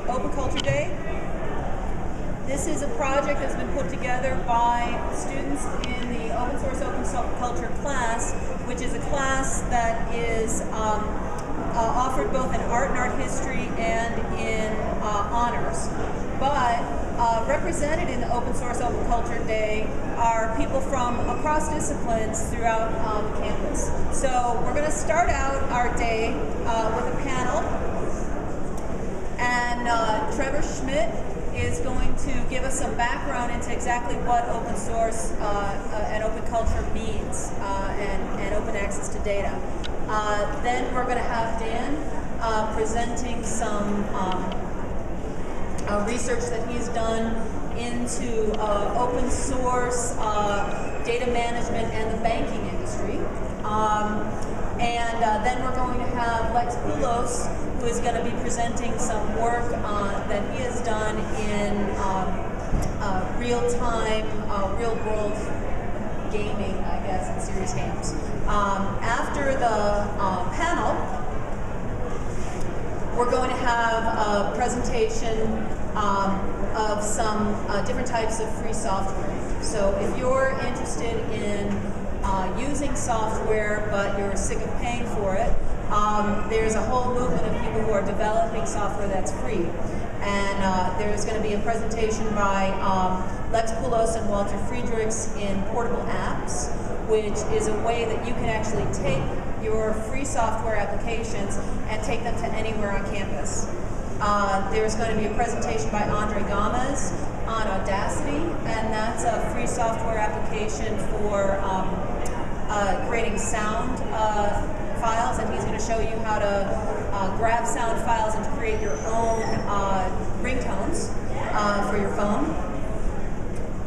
Open Culture Day. This is a project that's been put together by students in the Open Source Open Culture class, which is a class that is offered both in art and art history and in honors. But represented in the Open Source Open Culture Day are people from across disciplines throughout the campus. So we're going to start out our day with a panel, and Trevor Schmidt is going to give us some background into exactly what open source and open culture means and open access to data. Then we're going to have Dan presenting some research that he's done into open source data management and the banking industry. Then we're going to have Lex Poulos, who is going to be presenting some work that he has done in real-time, real-world gaming, I guess, and serious games. After the panel, we're going to have a presentation of some different types of free software. So if you're interested in using software, but you're sick of paying for it, there's a whole movement of people who are developing software that's free. And there's going to be a presentation by Lex Poulos and Walter Friedrichs in Portable Apps, which is a way that you can actually take your free software applications and take them to anywhere on campus. There's going to be a presentation by Andre Gomez on Audacity, and that's a free software application for creating sound files, and he's going to show you how to grab sound files and to create your own ringtones for your phone.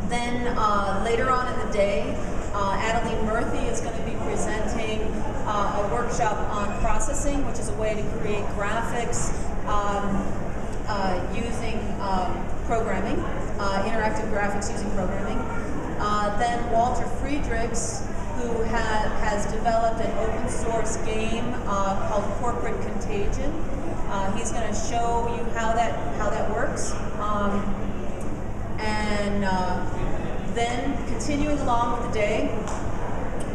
Then later on in the day, Adeline Murthy is going to be presenting a workshop on processing, which is a way to create graphics using programming, interactive graphics using programming. Then Walter Friedrichs, who has developed an open source game called Corporate Contagion. He's going to show you how that works. Then continuing along with the day,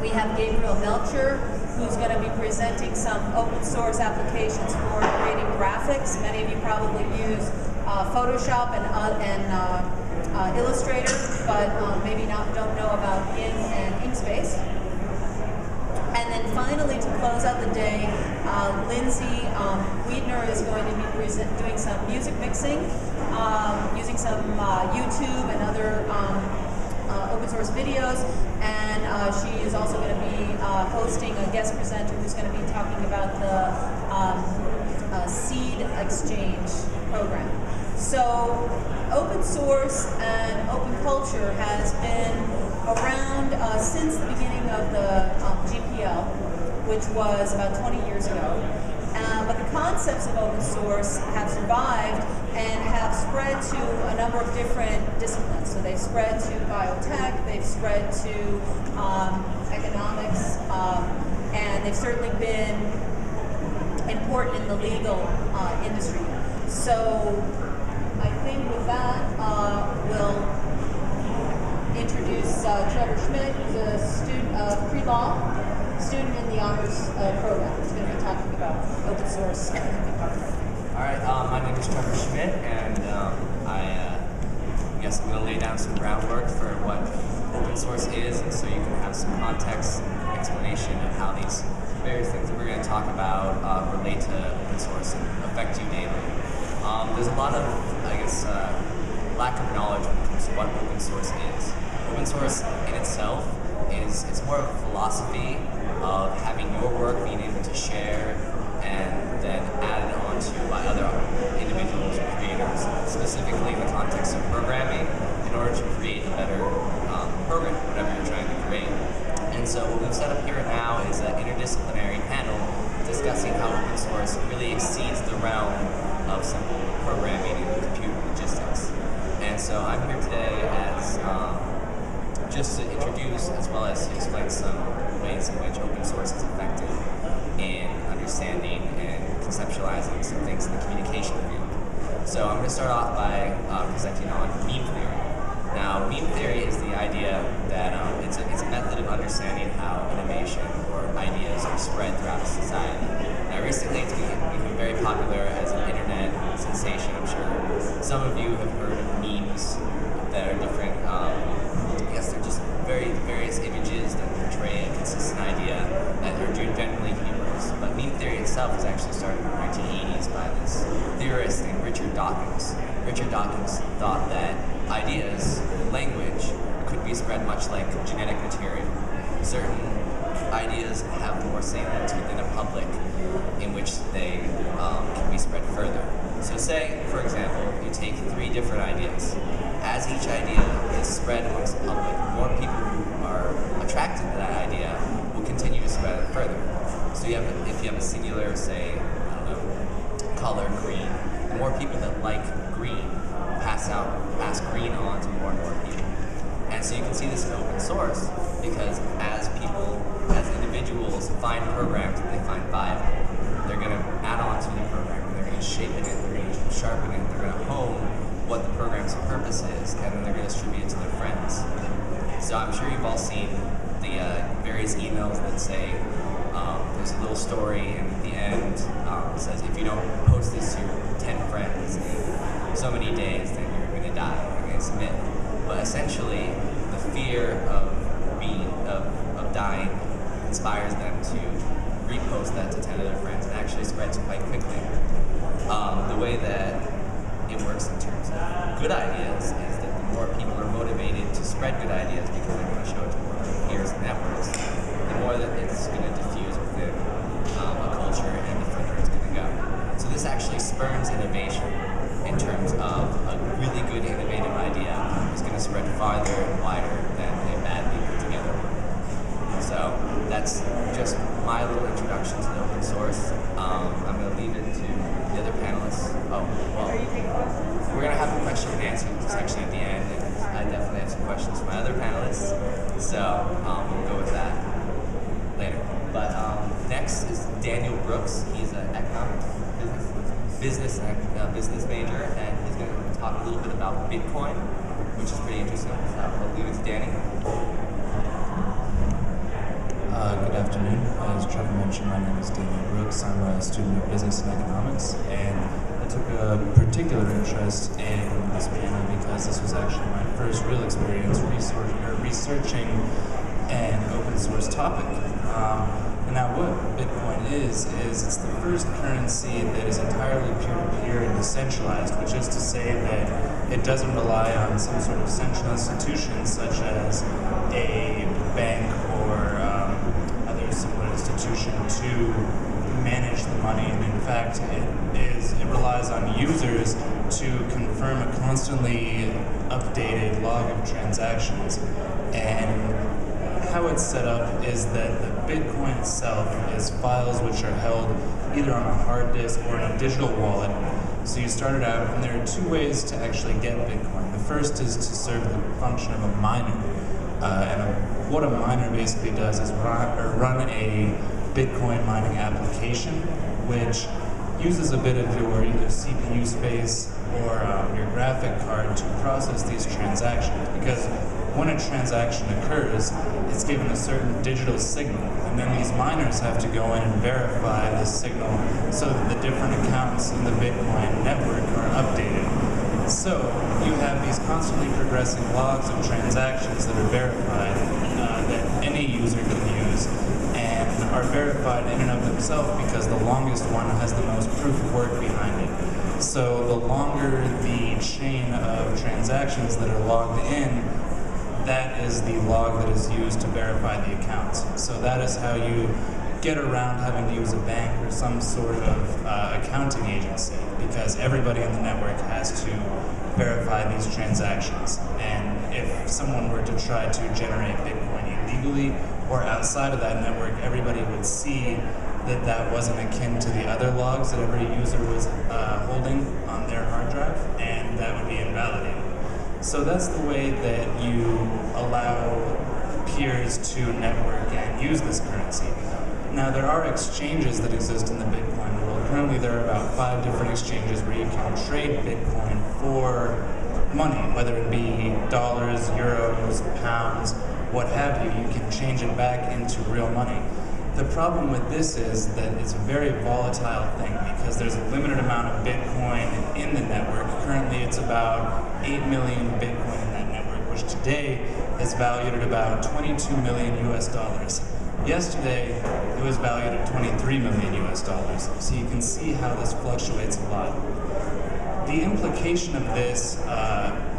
we have Gabriel Melcher, who's going to be presenting some open source applications for creating graphics. Many of you probably use Photoshop and Illustrator, but maybe don't know about IN and Inkspace. And then finally, to close out the day, Lindsay Wiedner is going to be doing some music mixing, using some YouTube and other open source videos, and she is also going to be hosting a guest presenter who's going to be talking about the Seed Exchange program. So open source and open culture has been around since the beginning of the GPL, which was about 20 years ago. But the concepts of open source have survived and have spread to a number of different disciplines. So they've spread to biotech, they've spread to economics, and they've certainly been important in the legal industry. So I think with that, we'll introduce Trevor Schmidt, who's a student of pre-law, student in the honors program. He's going to be talking about open source. All right, my name is Trevor Schmidt, and I guess I'm going to lay down some groundwork for what open source is, and so you can have some context and explanation of how these various things that we're going to talk about relate to open source and affect you daily. There's a lot of, I guess, lack of knowledge when it comes to what open source is. Open source in itself it's more of a philosophy of having your work being able to share and then added on to by other individuals or creators, specifically in the context of programming, in order to create a better program, whatever you're trying to create. And so what we've set up here now is an interdisciplinary panel discussing how open source really exceeds the realm of simple programming and computer logistics. And so I'm here today as just to introduce as well as to explain some ways in which open source is effective in understanding and conceptualizing some things in the communication field. So I'm going to start off by presenting on meme theory. Now, meme theory is the idea that it's a method of understanding how innovation or ideas are spread throughout a society. Now, recently it's become very popular as an internet sensation. I'm sure some of you have heard of memes that are different. I guess they're just various images that portray a consistent idea that are generally humorous. But meme theory itself was actually started in the 1980s by this theorist named Richard Dawkins. Richard Dawkins thought that ideas, language, could be spread much like genetic material. Certain ideas have more salence within a public in which they can be spread further. So say, for example, you take 3 different ideas. As each idea is spread amongst the public, more people who are attracted to that idea will continue to spread it further. So if you have a singular, say, I don't know, color green, the more people that like green pass green on to more and more people. And so you can see this in open source because as individuals find programs that they find viable, they're going to add on to the program, and they're going to shape it, they're going to sharpen it, they're going to hone what the program's purpose is, and then they're going to distribute it to their friends. So I'm sure you've all seen the various emails that say there's a little story, and at the end it says if you don't post this to 10 friends in so many days, then you're going to die, you're going to submit. But essentially, the fear of dying inspires them to repost that to 10 of their friends, and actually spreads quite quickly. The way that it works in terms of good ideas is that the more people are motivated to spread good ideas because they want to show it to more peers and networks, the more that it's going to diffuse within a culture and the further it's going to go. So this actually spurns innovation in terms of a really good innovative idea is going to spread farther and wider than a badly put together one. So that's just my little introduction to the open source. I'm going to leave it to the other panelists. Oh, well, Are you taking questions? we're going to have a question and answer section at the end, and I definitely have some questions for my other panelists, so we'll go with that later. But next is Daniel Brooks. He's an economics business major, and he's going to talk a little bit about Bitcoin, which is pretty interesting. So I'll leave it to Danny. Good afternoon. As Trevor mentioned, my name is Daniel Brooks. I'm a student of business and economics, and I took a particular interest in this panel because this was actually my first real experience researching an open source topic. And now what Bitcoin is it's the first currency that is entirely peer-to-peer and decentralized, which is to say that it doesn't rely on some sort of central institution such as a bank or other similar institution to manage the money, and in fact it relies on users to confirm a constantly updated log of transactions. And how it's set up is that the Bitcoin itself is files which are held either on a hard disk or in a digital wallet. So you start it out, and there are 2 ways to actually get Bitcoin. The first is to serve the function of a miner. What a miner basically does is run a Bitcoin mining application, which uses a bit of your either CPU space or your graphic card to process these transactions. Because when a transaction occurs, it's given a certain digital signal, and then these miners have to go in and verify this signal so that the different accounts in the Bitcoin network are updated. So you have these constantly progressing logs of transactions that are verified that any user can use, and are verified in and of themselves because the longest one has the most proof of work behind it. So the longer the chain of transactions that are logged in, that is the log that is used to verify the accounts. So that is how you get around having to use a bank or some sort of accounting agency, because everybody in the network has to verify these transactions. And if someone were to try to generate Bitcoin illegally or outside of that network, everybody would see that that wasn't akin to the other logs that every user was holding on their hard drive, and that would be invalidated. So that's the way that you allow peers to network and use this currency. Now, there are exchanges that exist in the Bitcoin world currently there are about 5 different exchanges where you can trade Bitcoin for money, whether it be dollars, euros, pounds, what have you. You can change it back into real money. The problem with this is that it's a very volatile thing because there's a limited amount of Bitcoin in the network. Currently it's about 8 million Bitcoin in that network, which today is valued at about 22 million US dollars. Yesterday, it was valued at 23 million US dollars. So you can see how this fluctuates a lot. The implication of this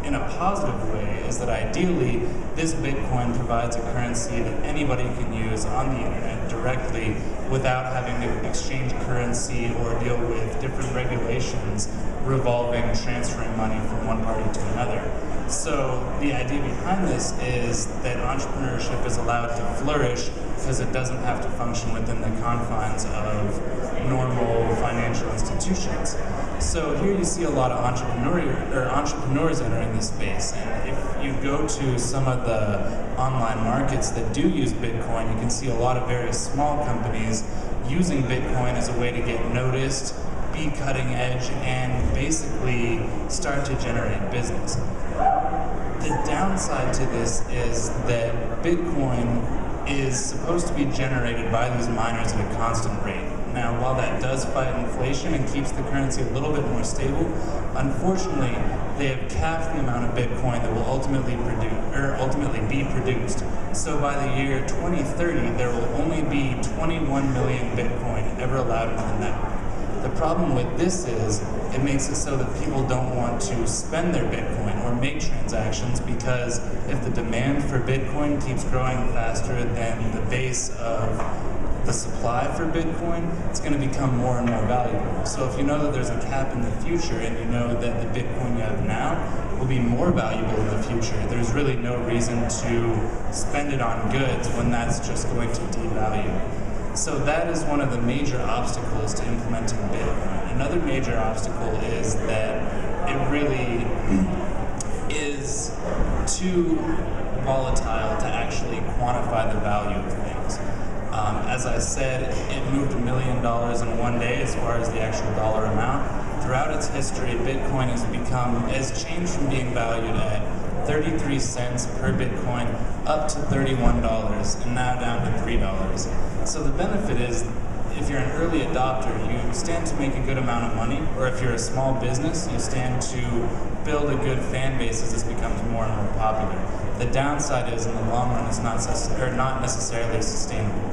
in a positive way is that ideally this Bitcoin provides a currency that anybody can use on the internet directly without having to exchange currency or deal with different regulations revolving transferring money from one party to another. So the idea behind this is that entrepreneurship is allowed to flourish because it doesn't have to function within the confines of normal financial institutions. So here you see a lot of entrepreneurs entering this space, and if you go to some of the online markets that do use Bitcoin, you can see a lot of very small companies using Bitcoin as a way to get noticed, be cutting edge, and basically start to generate business. The downside to this is that Bitcoin is supposed to be generated by these miners at a constant rate. Now, while that does fight inflation and keeps the currency a little bit more stable, unfortunately, they have capped the amount of Bitcoin that will ultimately be produced. So by the year 2030, there will only be 21 million Bitcoin ever allowed into the network. The problem with this is it makes it so that people don't want to spend their Bitcoin or make transactions, because if the demand for Bitcoin keeps growing faster than the base of the supply for Bitcoin, it's going to become more and more valuable. So if you know that there's a cap in the future and you know that the Bitcoin you have now will be more valuable in the future, there's really no reason to spend it on goods when that's just going to devalue. So that is one of the major obstacles to implementing Bitcoin. Another major obstacle is that it really is too volatile to actually quantify the value of things. As I said, it moved $1 million in one day as far as the actual dollar amount. Throughout its history, Bitcoin has changed from being valued at 33 cents per Bitcoin up to $31 and now down to $3. So the benefit is, if you're an early adopter, you stand to make a good amount of money, or if you're a small business, you stand to build a good fan base as this becomes more and more popular. The downside is, in the long run, it's not necessarily sustainable.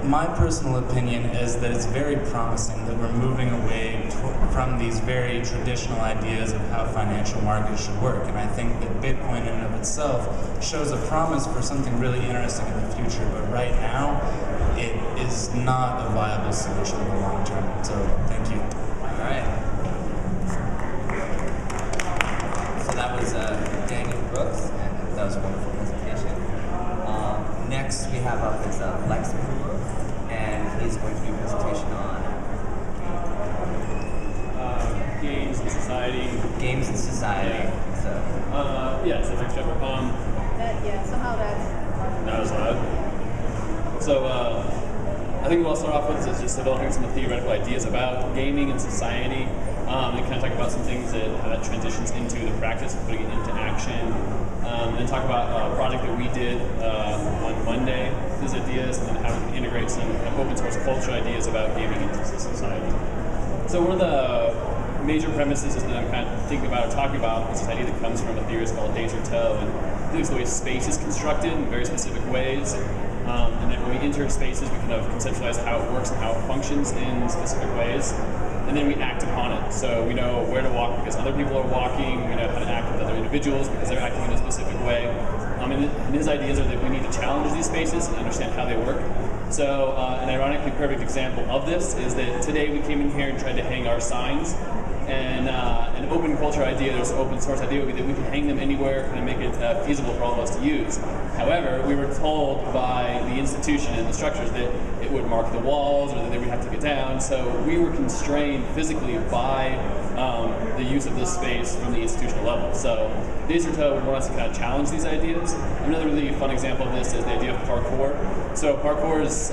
My personal opinion is that it's very promising that we're moving away from these very traditional ideas of how financial markets should work, and I think that Bitcoin in and of itself shows a promise for something really interesting in the future, but right now it is not a viable solution in the long term. So thank you. All right. So that was Daniel Brooks, and that was a wonderful presentation. Next we have up is Lex Pooler, and he's going to do a presentation on games and society. Games and society. Yeah. So Yeah, so thanks, Trevor. Somehow that's... That was loud. So I think what I'll start off with is just developing some theoretical ideas about gaming and society, and kind of talk about some things that how that transitions into the practice of putting it into action, and talk about a project that we did on Monday, those ideas, and then how we can integrate some open source culture ideas about gaming into society. So one of the major premises that I'm kind of thinking about or talking about is this idea that comes from a theorist called Desjardins, and I think it's the way space is constructed in very specific ways. And then when we enter spaces, we kind of conceptualize how it works and how it functions in specific ways. And then we act upon it. So we know where to walk because other people are walking. We know how to act with other individuals because they're acting in a specific way. And his ideas are that we need to challenge these spaces and understand how they work. So an ironically perfect example of this is that today we came in here and tried to hang our signs. And an open culture idea, there's an open source idea, would be that we can hang them anywhere and make it feasible for all of us to use. However, we were told by the institution and the structures that it would mark the walls or that they would have to get down. So we were constrained physically by the use of this space from the institutional level. So Desjardins would want us to kind of challenge these ideas. Another really fun example of this is the idea of parkour. So parkour is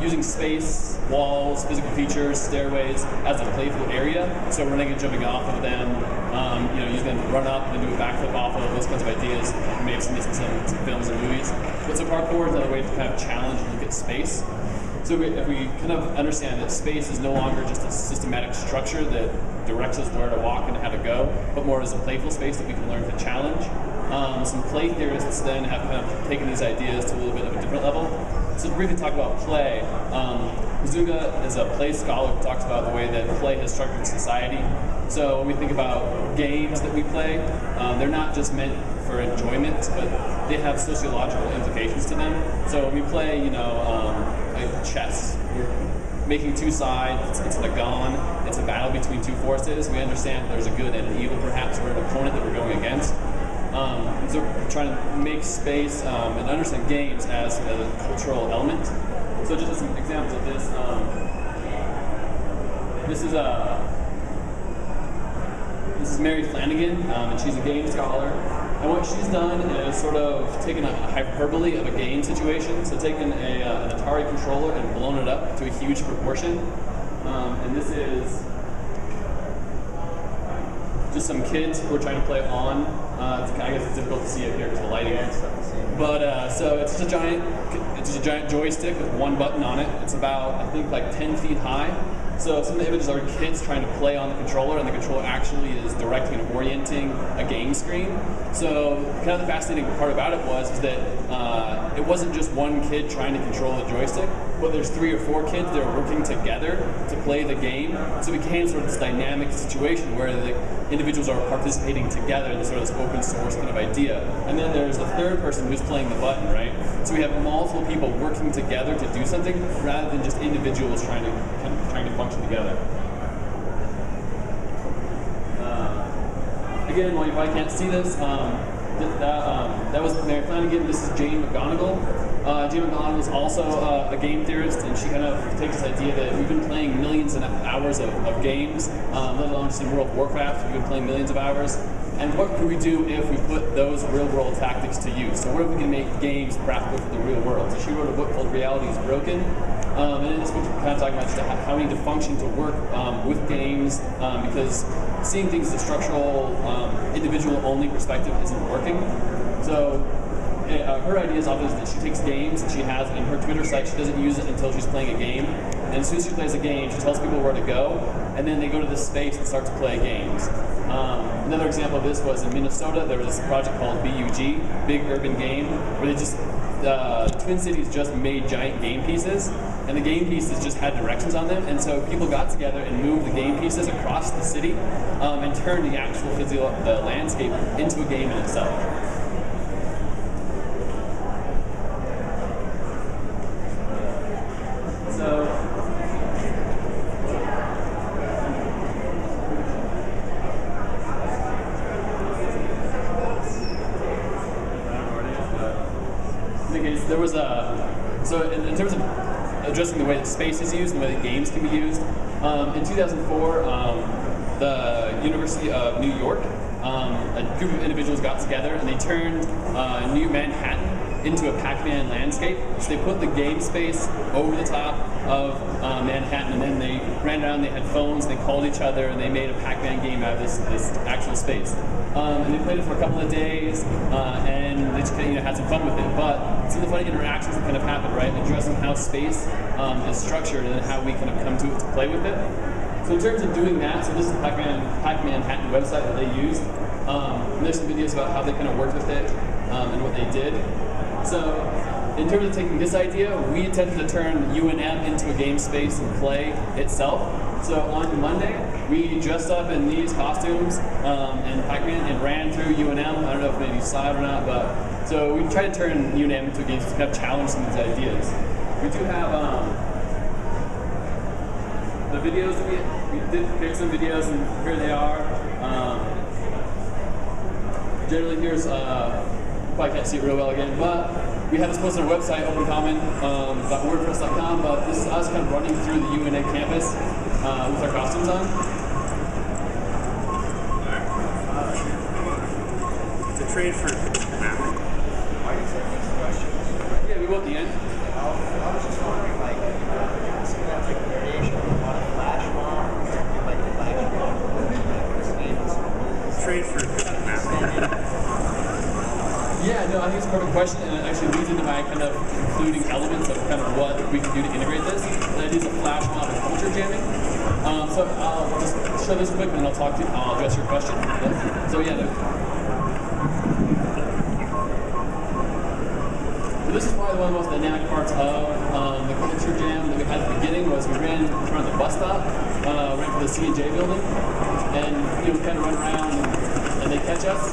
using space walls, physical features, stairways as a playful area. So running and jumping off of them, using them to run up and do a backflip off of those kinds of ideas. You may have seen this in some films and movies. But so parkour is another way to kind of challenge and look at space. So if we kind of understand that space is no longer just a systematic structure that directs us where to walk and how to go, but more as a playful space that we can learn to challenge. Some play theorists then have kind of taken these ideas to a little bit of a different level. So to briefly talk about play, Huizenga is a play scholar who talks about the way that play has structured society. So when we think about games that we play, they're not just meant for enjoyment, but they have sociological implications to them. So when we play, like chess, we're making two sides, it's an agon, it's a battle between two forces. We understand there's a good and an evil, perhaps, or an opponent that we're going against. So we're trying to make space and understand games as a cultural element. So just some examples of this. This is Mary Flanagan, and she's a game scholar. And what she's done is sort of taken a hyperbole of a game situation, so taken an Atari controller and blown it up to a huge proportion. And this is just some kids who are trying to play on. I guess it's difficult to see it here because of the lighting. But so it's just a giant joystick with one button on it. It's about, I think, like 10 feet high. So some of the images are kids trying to play on the controller, and the controller actually is directing and orienting a game screen. So kind of the fascinating part about it was that it wasn't just one kid trying to control the joystick, but there's 3 or 4 kids that are working together to play the game. So it became sort of this dynamic situation where the individuals are participating together in this sort of this open source kind of idea. And then there's a third person who's playing the button, right? So we have multiple people working together to do something rather than just individuals trying to function together. Again, while you probably can't see this, that was Mary Flanagan. This is Jane McGonigal. Jane McGonigal is also a game theorist, and she kind of takes this idea that we've been playing millions of hours of games, let alone just in World of Warcraft. We've been playing millions of hours. And what could we do if we put those real-world tactics to use? So what if we can make games practical for the real world? So she wrote a book called Reality is Broken. And in this book, we're kind of talking about just how we need to function to work with games, because seeing things as a structural, individual-only perspective isn't working. So her idea is obviously that she takes games that she has in her Twitter site. She doesn't use it until she's playing a game. And as soon as she plays a game, she tells people where to go, and then they go to this space and start to play games. Another example of this was in Minnesota. There was this project called BUG, Big Urban Game, where they just Twin Cities just made giant game pieces, and the game pieces just had directions on them, and so people got together and moved the game pieces across the city and turned the actual the landscape into a game in itself. There was so in terms of addressing the way that space is used and the way that games can be used, in 2004, the University of New York, a group of individuals got together and they turned New Manhattan into a Pac-Man landscape. So they put the game space over the top of Manhattan, and then they ran around, they had phones, they called each other, and they made a Pac-Man game out of this actual space. And they played it for a couple of days, and they just had some fun with it. But some of the funny interactions that kind of happened, right? Addressing how space is structured and how we kind of come to it to play with it. So in terms of doing that, so this is the Pac-Manhattan website that they used. And there's some videos about how they kind of worked with it and what they did. So in terms of taking this idea, we attempted to turn UNM into a game space and play itself. So on Monday, we dressed up in these costumes and Pac-Man and ran through UNM. I don't know if maybe you saw it or not, but so we tried to turn UNM into a game to kind of challenge some of these ideas. We do have the videos that we did pick some videos, and here they are. Generally, here's probably can't see it real well again, but we have this posted on our website, opencommon.wordpress.com. But this is us kind of running through the UNM campus with our costumes on. To trade for map. Why do you take these questions? Yeah, we will at the end. I was just wondering, like, trade for math? Yeah, no, I think it's a perfect question, and it actually leads into my kind of concluding elements of kind of what we can do to integrate this. And it is a flash mob of culture jamming. So I'll just show this quick, and then I'll address your question. So yeah. This is probably one of the most dynamic parts of the culture jam that we had at the beginning. Was we ran in front of the bus stop, ran for the C&J building, and kind of run around and they catch us.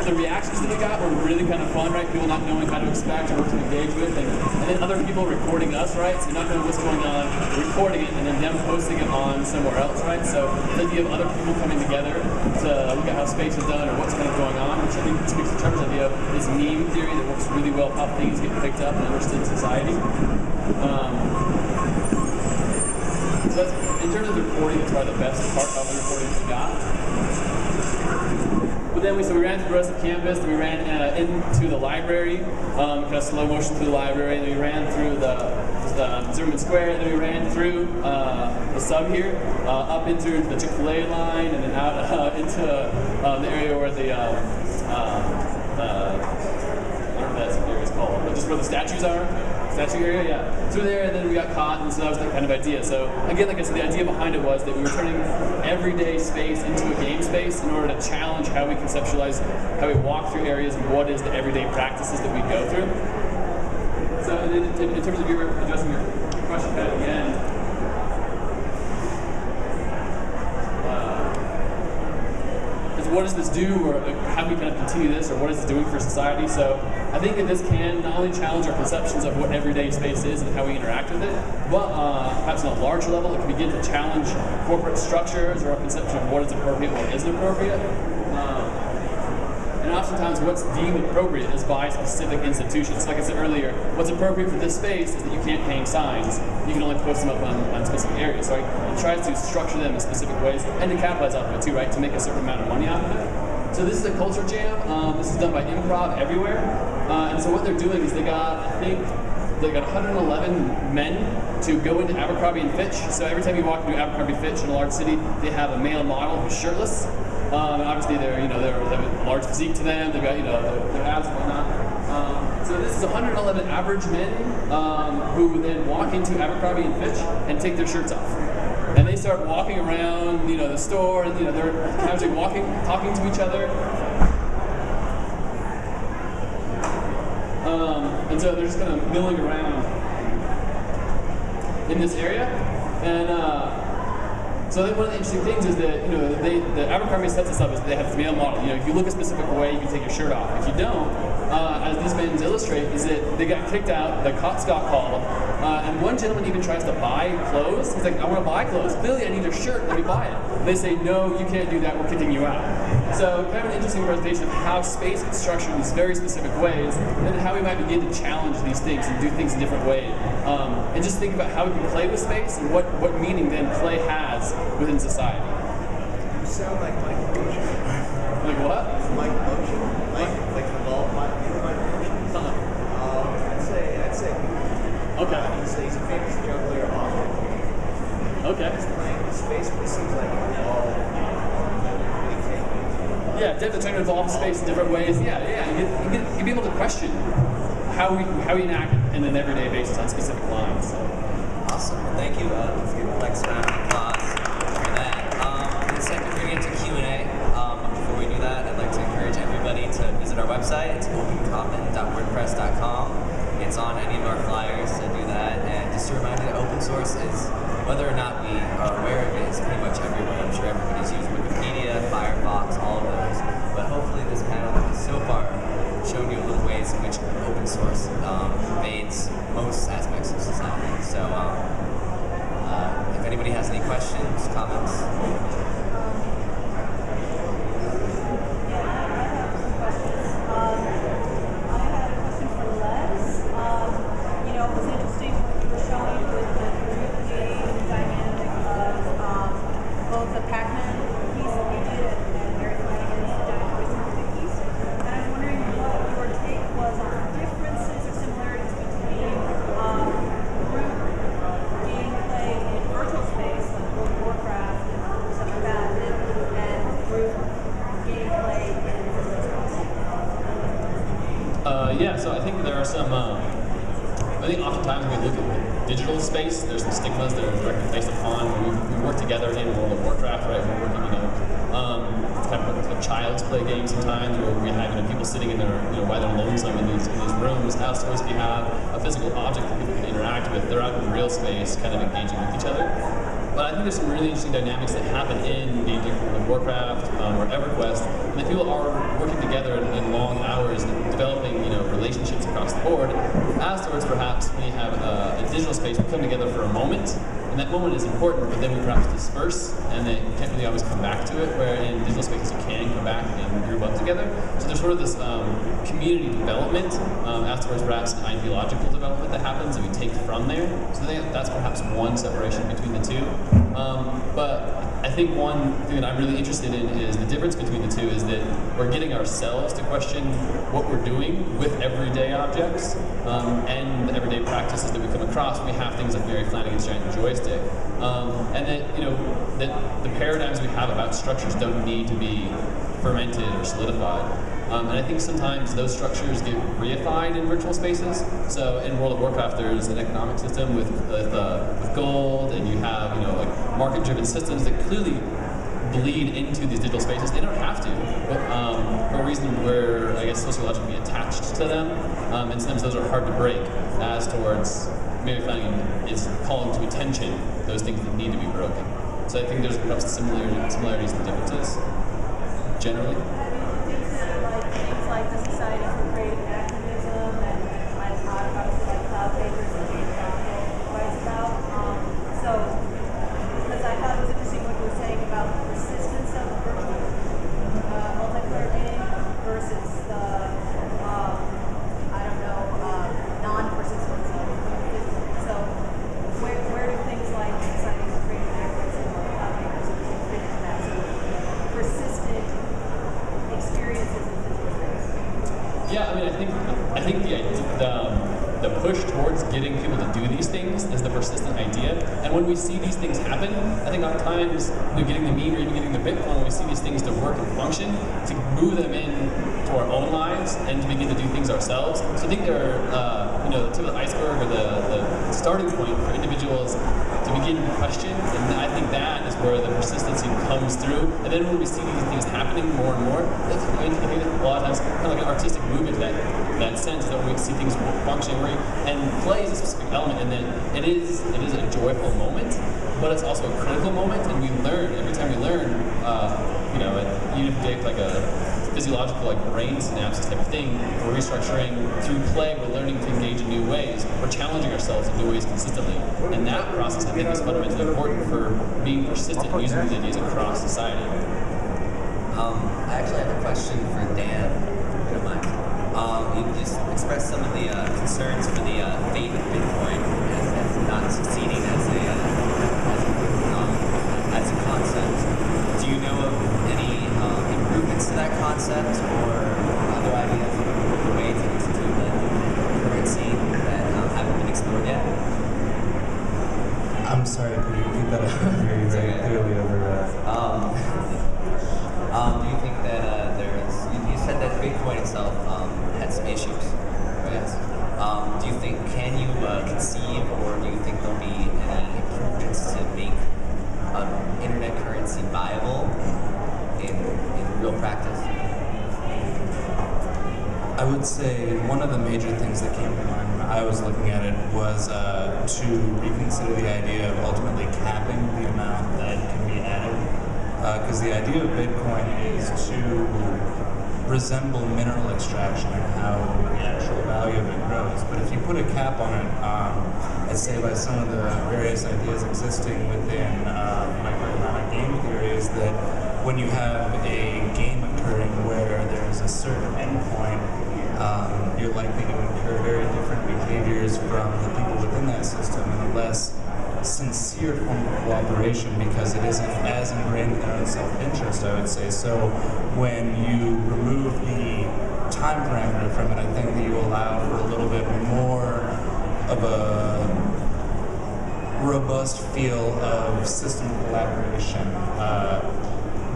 The reactions that we got were really kind of fun, right? People not knowing how to expect or what to engage with, and then other people recording us, right? So you're not knowing what's going on, recording it, and then them posting it on somewhere else, right? So the idea of other people coming together to look at how space is done or what's kind of going on, which I think speaks to Trevor's idea of this meme theory that works really well, how things get picked up and understood in society. So that's, in terms of the recording, it's probably the best part of the recording we got. But then we ran through the rest of the campus, then we ran into the library, kind of slow motion through the library, and then we ran through the Zimmerman Square, and then we ran through the sub here, up into the Chick-fil-A line, and then out into the area where the, I don't know what that area is called, but just where the statues are. Statue area, yeah. Through there, and then we got caught, and so that was that kind of idea. So again, like I said, the idea behind it was that we were turning everyday space into a game space in order to challenge how we conceptualize, how we walk through areas, and what is the everyday practices that we go through. So in terms of your addressing your question at the end, what does this do, or how do we kind of continue this, or what is it doing for society? So I think that this can not only challenge our conceptions of what everyday space is and how we interact with it, but perhaps on a larger level, it can begin to challenge corporate structures or our conception of what is appropriate, what isn't appropriate. And oftentimes what's deemed appropriate is by specific institutions. Like I said earlier, what's appropriate for this space is that you can't hang signs. You can only post them up on specific areas. So it tries to structure them in specific ways and to capitalize off of it too, right? To make a certain amount of money out of it. So this is a culture jam. This is done by Improv Everywhere. And so what they're doing is they got 111 men to go into Abercrombie & Fitch. So every time you walk into Abercrombie & Fitch in a large city, they have a male model who's shirtless. And obviously they have a large physique to them. They've got their abs and whatnot. So this is 111 average men who then walk into Abercrombie & Fitch and take their shirts off. And they start walking around, the store, and they're casually walking, talking to each other. And so they're just kind of milling around in this area. And so then one of the interesting things is that the Abercrombie sets this up as they have this male model. If you look a specific way, you can take your shirt off. If you don't, as these men illustrate, is that they got kicked out. The cops got called, and one gentleman even tries to buy clothes. He's like, "I want to buy clothes. Clearly, I need your shirt. Let me buy it." And they say, "No, you can't do that. We're kicking you out." So kind of an interesting presentation of how space gets structured in these very specific ways, and how we might begin to challenge these things and do things in different ways. And just think about how we can play with space and what meaning then play has within society. You sound like Mike Motion. Like what? Mike Motion. Like the ball, Mike Motion. I'd say. Okay. He's a famous juggler often. Okay. He's playing with space, but it seems like it's all really taken. Yeah, definitely trying to involve space in different ways. Yeah. You can be able to question how we enact in an everyday basis on specific lines. So. Awesome. Well, thank you. Let's give a next round of applause for that. In a second, we're going to get to Q&A. Before we do that, I'd like to encourage everybody to visit our website. It's opencommon.wordpress.com. It's on any of our flyers, so do that. And just a reminder that open source is, whether or not we are aware of it, is pretty much everywhere. I'm sure everybody's used Wikipedia, Firefox, all of those. But hopefully this panel has so far shown you a little ways in which open source pervades most aspects of society. So if anybody has any questions, comments. Yeah, so I think there are some. I think oftentimes when we look at the digital space, there's some stigmas that are directly based upon when we work together in World of Warcraft, right? We're working, kind of like a child's play game sometimes, where we have people sitting in their, while they're lonesome in these rooms. Outdoors, we have a physical object that people can interact with. They're out in real space, kind of engaging with each other. But I think there's some really interesting dynamics that happen in games like World of Warcraft or EverQuest, and that people are working together in long hours and developing, relationships across the board. Afterwards, perhaps we have a digital space. We come together for a moment, and that moment is important, but then we perhaps disperse, and then you can't really always come back to it, where in digital spaces you can come back and group up together. So there's sort of this community development, afterwards perhaps an ideological development that happens that we take from there. So I think that's perhaps one separation between the two. But I think one thing that I'm really interested in is the difference between the two is that we're getting ourselves to question what we're doing with everyday objects and the everyday practices that we come across. We have things like Mary Flanagan's giant joystick, and that the paradigms we have about structures don't need to be fermented or solidified. And I think sometimes those structures get reified in virtual spaces. So in World of Warcraft, there's an economic system with gold, and you have like market-driven systems that clearly bleed into these digital spaces. They don't have to, but for a reason we're, I guess, sociologically attached to them, and sometimes those are hard to break. As towards Mary Flanagan is calling to attention those things that need to be broken. So I think there's perhaps similarities and differences generally. Things like the Society for Creative Activism and might have thought about like Cloud Papers that Dave writes about. So, because I thought it was interesting what you were saying about the persistence of the virtual multiplayer game versus the, non-persistence of the physical. So, where do things like Society for Creative Activism or Cloud Papers fit into that? So, persistent experiences in physical space. Yeah, I mean, I think the push towards getting people to do these things is the persistent idea. And when we see these things happen, I think oftentimes getting the meme or even getting the Bitcoin, when we see these things to work and function, to move them in to our own lives and to begin to do things ourselves. So I think they're the tip of the iceberg or the starting point for individuals to begin to question, and I think that is where the persistency comes through. And then when we see these things happening more and more, that's a lot of times kind of like an artistic movement, that sense that when we see things functioning, and play is a specific element, and then it is a joyful moment, but it's also a critical moment, and we learn every time we learn. Even if you take like a physiological like brain synapses type of thing, we're restructuring through play. We're learning to engage in new ways. We're challenging ourselves in new ways consistently, and that process I think is fundamentally important for being persistent in using these ideas across society. I actually have a question for Dan, if you don't mind. You just expressed some of the concerns for the fate of Bitcoin as not succeeding as a concept. Do you know of any improvements to that concept or other ideas of ways to institute a currency that haven't been explored yet? I'm sorry, could you repeat that? I couldn't hear you very clearly over. Do you think that you said that Bitcoin itself had some issues, right? Yes. Do you think, can you conceive, or do you think there'll be any improvements to make internet currency viable in real practice? I would say one of the major things that came to mind when I was looking at it was to reconsider the idea of ultimately capping the amount that can be added. Because the idea of Bitcoin is to resemble mineral extraction and how the actual value of it grows. But if you put a cap on it, I'd say by some of the various ideas existing within microeconomic game theory is that when you have a game occurring where there's a certain endpoint, you're likely to incur very different behaviors from the people within that system and a less sincere form of cooperation because it isn't as ingrained in their own self-interest, I would say. So when you remove the time parameter from it, I think that you allow for a little bit more of a robust feel of system collaboration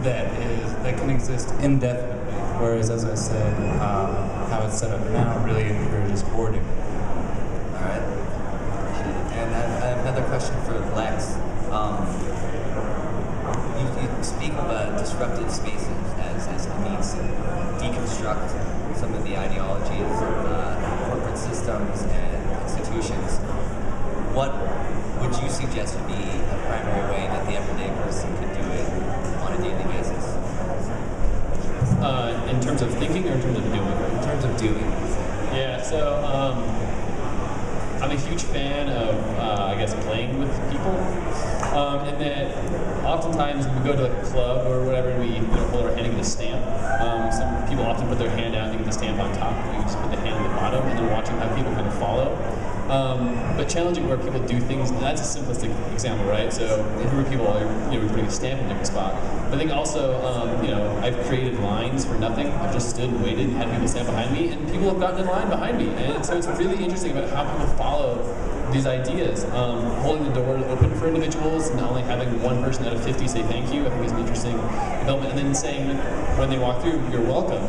that can exist indefinitely. Whereas, as I said, how it's set up now really encourages boarding. All right. And I have another question for Lex. You speak of disruptive spaces as a means to deconstruct some of the ideologies of corporate systems and institutions. What would you suggest would be a primary way that the everyday person could do it on a daily basis? In terms of thinking or in terms of doing? In terms of doing. Yeah, so I'm a huge fan of, I guess, playing with people. And that oftentimes when we go to like a club or whatever, we hold our hand and get a stamp. Some people often put their hand out and get the stamp on top. We just put the hand at the bottom and then watching how people kind of follow. But challenging where people do things, that's a simplistic example, right? So a group of people are putting a stamp in a different spot. But I think also, I've created lines for nothing. I've just stood and waited and had people stand behind me, and people have gotten in line behind me. And so it's really interesting about how people follow these ideas. Holding the door open for individuals and only having one person out of 50 say thank you, I think is an interesting development. And then saying when they walk through, you're welcome,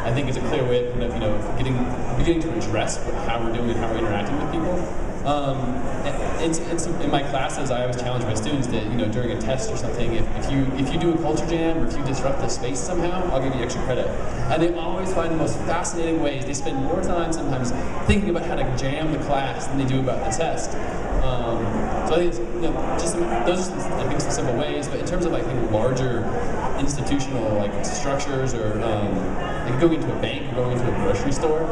I think is a clear way of kind of beginning to address how we're doing and how we're interacting with people. It's in my classes, I always challenge my students that during a test or something, if you do a culture jam or if you disrupt the space somehow, I'll give you extra credit. And they always find the most fascinating ways. They spend more time sometimes thinking about how to jam the class than they do about the test. So I think it's, those are I think some simple ways. But in terms of larger institutional structures or going into a bank or going into a grocery store.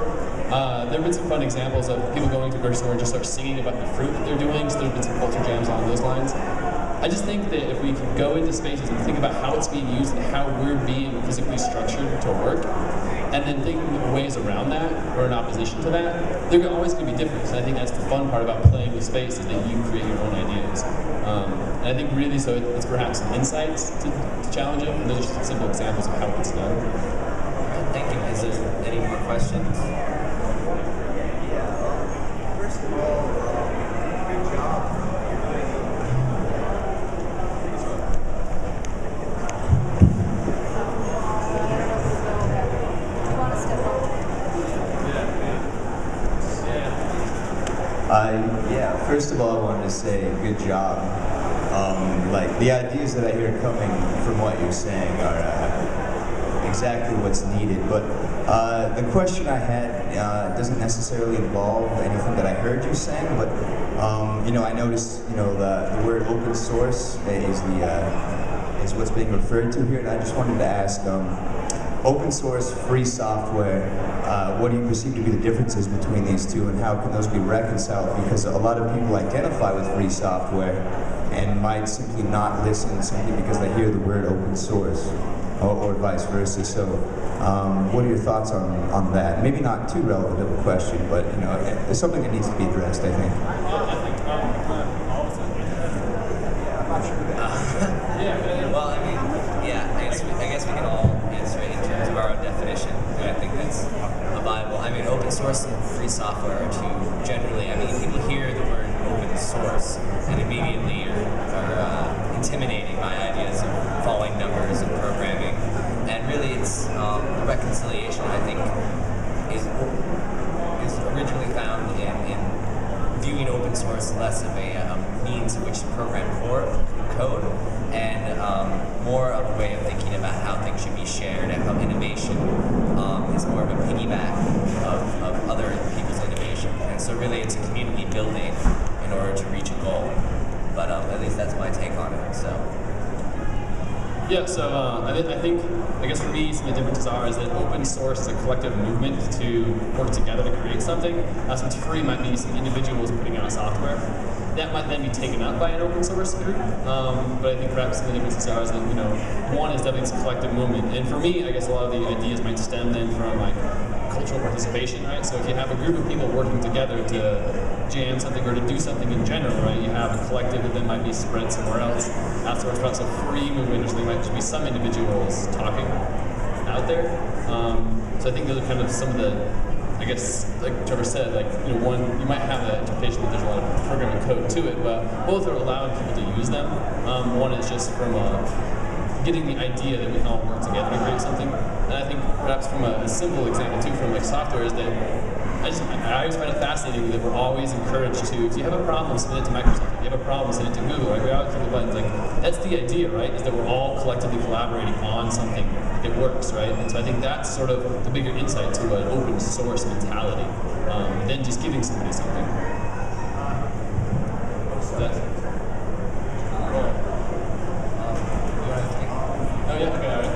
There have been some fun examples of people going to a grocery store and just start singing about the fruit that they're doing, so there have been some culture jams along those lines. I just think that if we can go into spaces and think about how it's being used and how we're being physically structured to work, and then thinking of ways around that or in opposition to that, they're always going to be different. And I think that's the fun part about playing with space is that you create your own ideas. And I think really so it's perhaps some insights to challenge it, and those are just simple examples of how it's done. All right, thank you. Is there any more questions? First of all, good job. You want to step up? First of all, I wanted to say good job. The ideas that I hear coming from what you're saying are exactly what's needed. But the question I had doesn't necessarily involve anything that I heard you saying. But I noticed the word open source is what's being referred to here, and I just wanted to ask. Open source, free software, what do you perceive to be the differences between these two and how can those be reconciled? Because a lot of people identify with free software and might simply not listen simply because they hear the word open source or vice versa. So what are your thoughts on that? Maybe not too relevant of a question, but it's something that needs to be addressed, I think. I guess we can all answer it in terms of our own definition, and I think that's a viable. Open source and free software are two generally. People hear the word open source and immediately are intimidated by ideas of following numbers and programming, and really it's the reconciliation I think is originally found in viewing open source less of a means in which to program code and more of a way of thinking about how things should be shared and how innovation is more of a piggyback of other people's innovation. And so really it's a community building in order to reach a goal. But at least that's my take on it. So. Yeah, so I guess for me, some of the differences is that open source is a collective movement to work together to create something. So it's free might be some individuals putting out software. That might then be taken up by an open source group, but I think perhaps some of the differences is that, one is definitely it's a collective movement. And for me, I guess a lot of the ideas might stem then from cultural participation, right? So if you have a group of people working together to jam something or to do something in general, right? You have a collective that then might be spread somewhere else. Afterwards, perhaps a free movement, so there might just be some individuals talking out there. So I think those are kind of some of the, I guess, like Trevor said, one, you might have the interpretation that there's a lot of programming code to it, but both are allowing people to use them. One is just from a getting the idea that we can all work together to create something. And I think perhaps from a simple example too, from like software, is that I always find it fascinating that we're always encouraged to, if you have a problem, submit it to Microsoft. If you have a problem, send it to Google. Right? We always click the buttons. Like, that's the idea, right? Is that we're all collectively collaborating on something that works, right? And so I think that's sort of the bigger insight to an open source mentality than just giving somebody something. Oh yeah, okay, all right.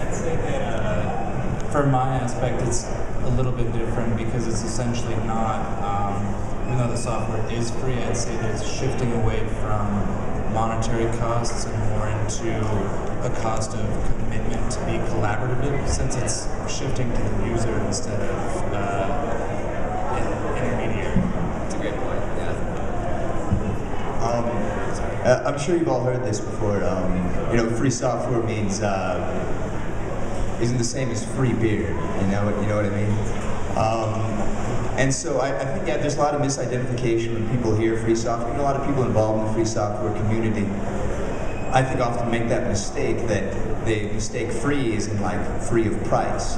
I'd say that for my aspect, it's a little bit different because it's essentially not, even though the software is free, I'd say that it's shifting away from monetary costs and more into a cost of commitment to be collaborative, since it's shifting to the user instead of an intermediary. That's a great point. Yeah. I'm sure you've all heard this before. Free software means isn't the same as free beer. You know what I mean? And so I think there's a lot of misidentification when people hear free software. A lot of people involved in the free software community, I think, often make that mistake that they mistake free as in like free of price,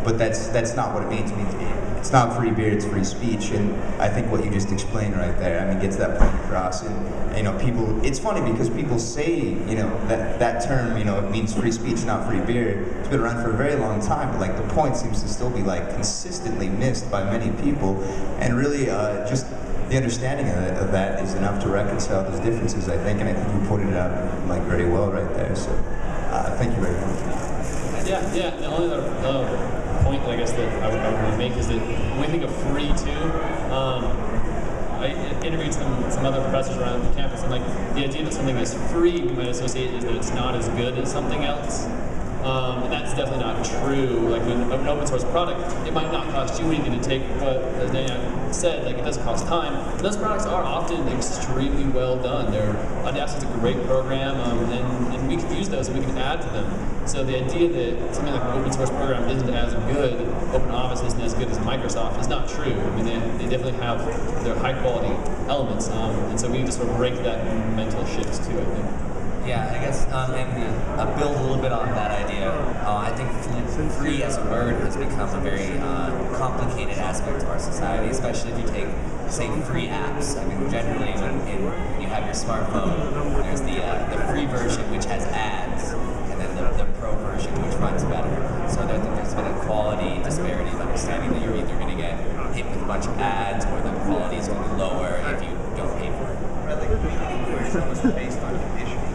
But that's not what it means. It means it's not free beer, it's free speech, and I think what you just explained right there, gets that point across. And people, it's funny because people say, that term, it means free speech, not free beer. It's been around for a very long time, but like the point seems to still be like consistently missed by many people, and really just the understanding of that is enough to reconcile those differences, I think, and I think you pointed it out like very well right there. So thank you very much. Yeah. The only other point that I guess that I would want to make is that when we think of free too, I interviewed some other professors around the campus, and like the idea that something is free we might associate is that it's not as good as something else. And that's definitely not true. Like when an open source product, it might not cost you anything to take, but as Dana said, like it does cost time. And those products are often extremely well done. Audacity's a great program, and we can use those and we can add to them. So the idea that something like an open source program isn't as good, OpenOffice isn't as good as Microsoft, is not true. They definitely have their high quality elements, and so we need to sort of break that mental shift too, I think. Yeah, I guess, and build a little bit on that idea. I think free as a word has become a very complicated aspect of our society, especially if you take, say, free apps. Generally, when you have your smartphone, there's the free version, which has ads, and then the pro version, which runs better. So I think there's been a quality disparity of understanding that you're either going to get hit with a bunch of ads, or the quality is going to be lower if you don't pay for it. Right, like it's almost based on conditioning.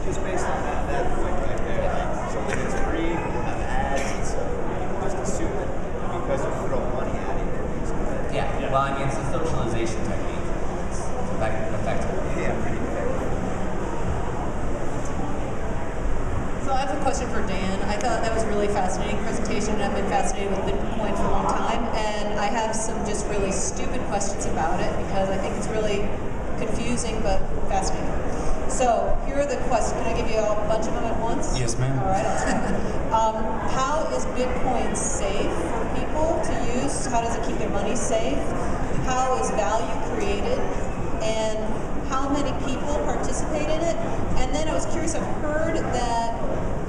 Just based on that point right there. Like something that's free, have ads, and so you just assume that because you throw money at it. Yeah. Well, it's a socialization technique. It's effective. Yeah, pretty effective. So I have a question for Dan. I thought that was a really fascinating presentation, and I've been fascinated with Bitcoin for a long time, and I have some just really stupid questions about it because I think it's really confusing but fascinating. So here are the questions. Can I give you a bunch of them at once? Yes, ma'am. All right, I'll try. How is Bitcoin safe for people to use? How does it keep their money safe? How is value created? And how many people participate in it? And then I was curious, I've heard that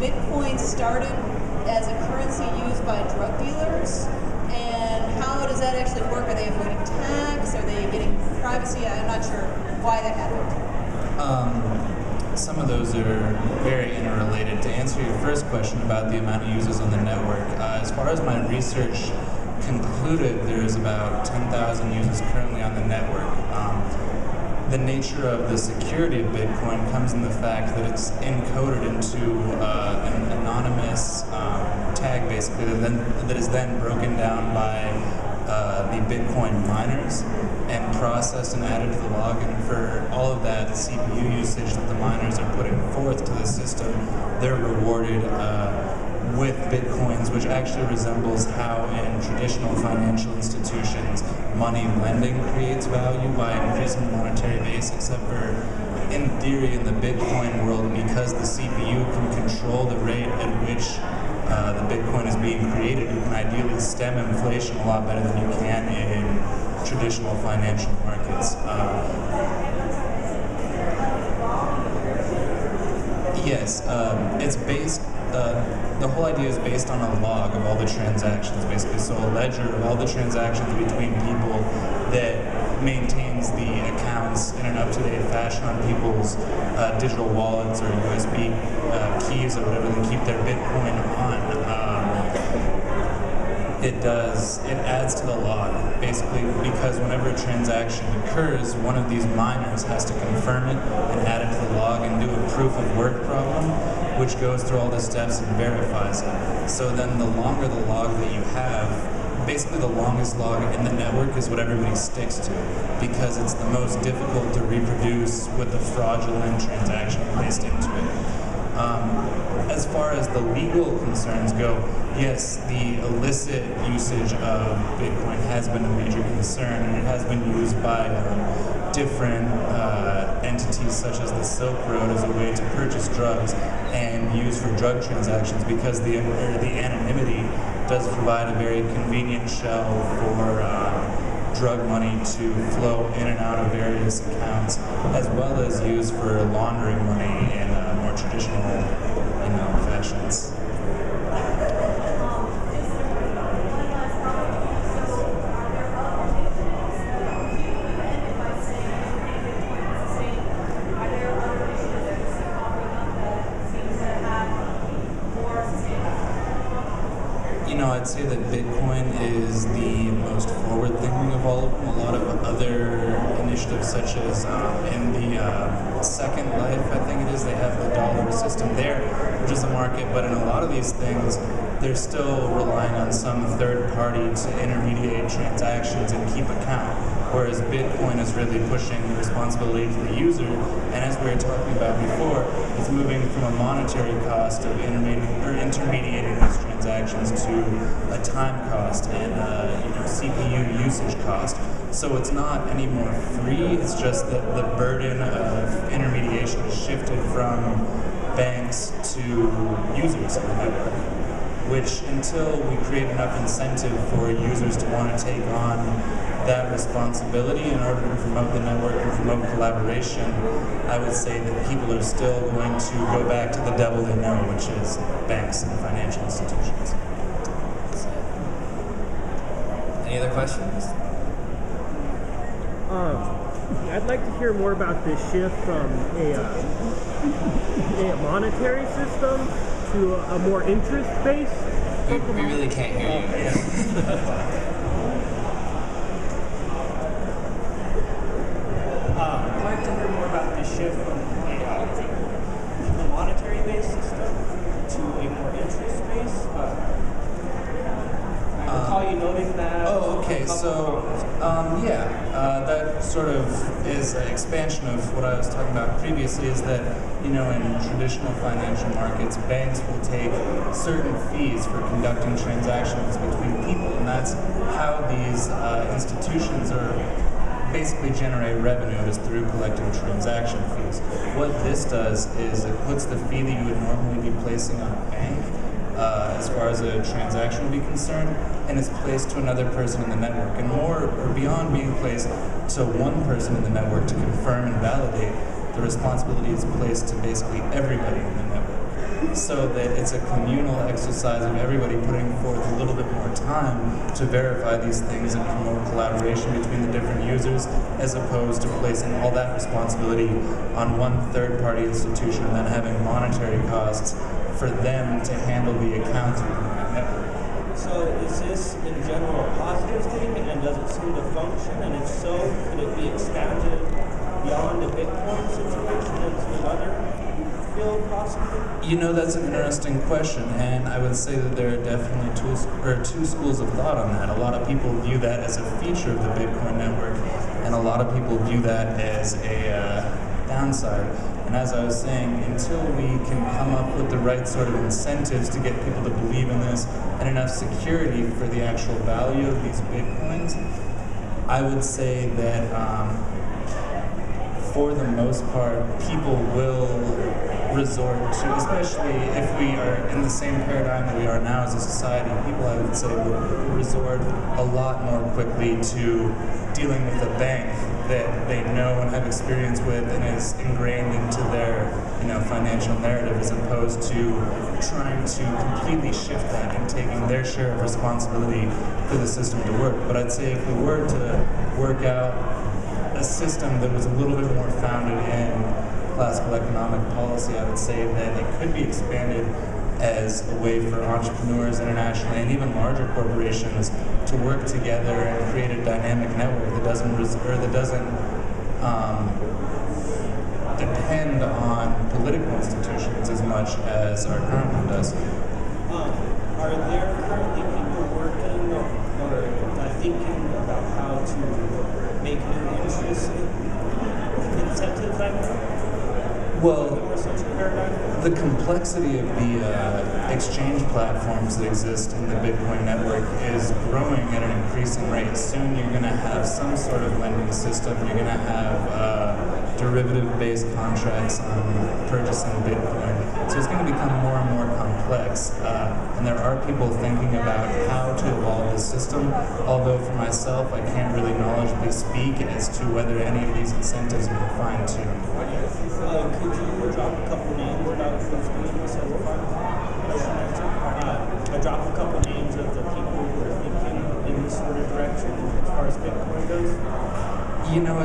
Bitcoin started as a currency used by drug dealers. And how does that actually work? Are they avoiding tax? Are they getting privacy? I'm not sure why that happened. Some of those are very interrelated. To answer your first question about the amount of users on the network, as far as my research concluded, there is about 10,000 users currently on the network. The nature of the security of Bitcoin comes in the fact that it's encoded into an anonymous tag, basically, that is then broken down by the Bitcoin miners and processed and added to the log. And for all of that CPU usage that the miners are putting forth to the system, they're rewarded with Bitcoins, which actually resembles how in traditional financial institutions money lending creates value by increasing the monetary base, except for in theory in the Bitcoin world, because the CPU can control the rate at which the Bitcoin is being created, you can ideally stem inflation a lot better than you can in traditional financial markets. Yes, it's based. The whole idea is based on a log of all the transactions, basically. So a ledger of all the transactions between people that maintains the accounts in an up-to-date fashion on people's digital wallets or USB keys or whatever they keep their Bitcoin on. It adds to the log, basically, because whenever a transaction occurs, one of these miners has to confirm it and add it to the log and do a proof of work problem, which goes through all the steps and verifies it. So then the longer the log that you have, basically the longest log in the network is what everybody sticks to, because it's the most difficult to reproduce with a fraudulent transaction placed into it. As far as the legal concerns go, yes, the illicit usage of Bitcoin has been a major concern, and it has been used by different entities such as the Silk Road as a way to purchase drugs and use for drug transactions, because the anonymity does provide a very convenient shell for drug money to flow in and out of various accounts, as well as used for laundering money in more traditional, fashions. I'd say that Bitcoin is the most forward-thinking of all of them. A lot of other initiatives, such as in the Second Life, I think it is, they have the dollar system there, which is a market, but in a lot of these things, they're still relying on some third party to intermediate transactions and keep account, whereas Bitcoin is really pushing the responsibility to the user, and as we were talking about before, it's moving from a monetary cost of intermediating these transactions to a time cost and CPU usage cost. So it's not any more free, it's just that the burden of intermediation is shifted from banks to users of the network, which until we create enough incentive for users to want to take on that responsibility in order to promote the network and promote collaboration, I would say that people are still going to go back to the devil they know, which is banks and financial institutions. Any other questions? I'd like to hear more about this shift from a monetary system to a more interest-based. We really can't hear you. I'd like to hear more about the shift from a monetary-based system to a more interest-based. I recall you noting that. Oh, okay. So, that sort of is an expansion of what I was talking about previously, is that, in traditional financial markets, banks will take certain fees for conducting transactions between people, and that's how these institutions are basically generate revenue, is through collecting transaction fees. What this does is it puts the fee that you would normally be placing on a bank, as far as a transaction would be concerned, and is placed to another person in the network. And more, or beyond being placed to one person in the network to confirm and validate, the responsibility is placed to basically everybody in the network, so that it's a communal exercise of everybody putting forth a little bit more time to verify these things and promote collaboration between the different users, as opposed to placing all that responsibility on one third-party institution and then having monetary costs for them to handle the accounts within that network. So is this in general a positive thing, and does it seem to function? And if so, could it be expanded beyond the Bitcoin situation into another field possibly? That's an interesting question, and I would say that there are definitely two schools of thought on that. A lot of people view that as a feature of the Bitcoin network, and a lot of people view that as a downside. And as I was saying, until we can come up with the right sort of incentives to get people to believe in this and enough security for the actual value of these Bitcoins, I would say that for the most part, people will resort to, especially if we are in the same paradigm that we are now as a society, people, I would say, will resort a lot more quickly to dealing with a bank that they know and have experience with and is ingrained into their financial narrative, as opposed to trying to completely shift that and taking their share of responsibility for the system to work. But I'd say if we were to work out a system that was a little bit more founded in classical economic policy, I would say that it could be expanded as a way for entrepreneurs internationally and even larger corporations to work together and create a dynamic network that doesn't depend on political institutions as much as our current one does. Are there currently people working or thinking about how to make new interest incentives like that? Well, Such a paradigm? the complexity of the exchange platforms that exist in the Bitcoin network is growing at an increasing rate. Soon you're going to have some sort of lending system. You're going to have derivative-based contracts on purchasing Bitcoin. So it's going to become more and more complex. And there are people thinking about how to evolve the system, although for myself, I can't really knowledgeably speak as to whether any of these incentives have been fine-tuned. Could you drop a couple names about who's doing this as a final question answer? Drop a couple names of the people who are thinking in this sort of direction as far as Bitcoin goes?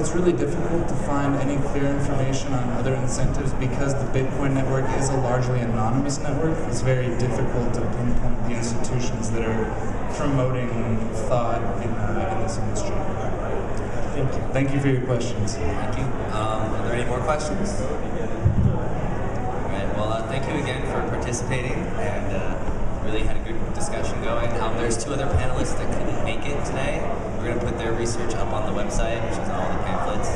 It's really difficult to find any clear information on other incentives because the Bitcoin network is a largely anonymous network. It's very difficult to pinpoint the institutions that are promoting thought in this industry. Thank you. Thank you for your questions. Thank you. Are there any more questions? All right. Well, thank you again for participating, and really had a good discussion going. There's two other panelists that couldn't make it today. We're going to put their research up on the website, which is all the pamphlets.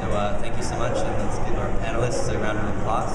So thank you so much, and let's give our panelists a round of applause.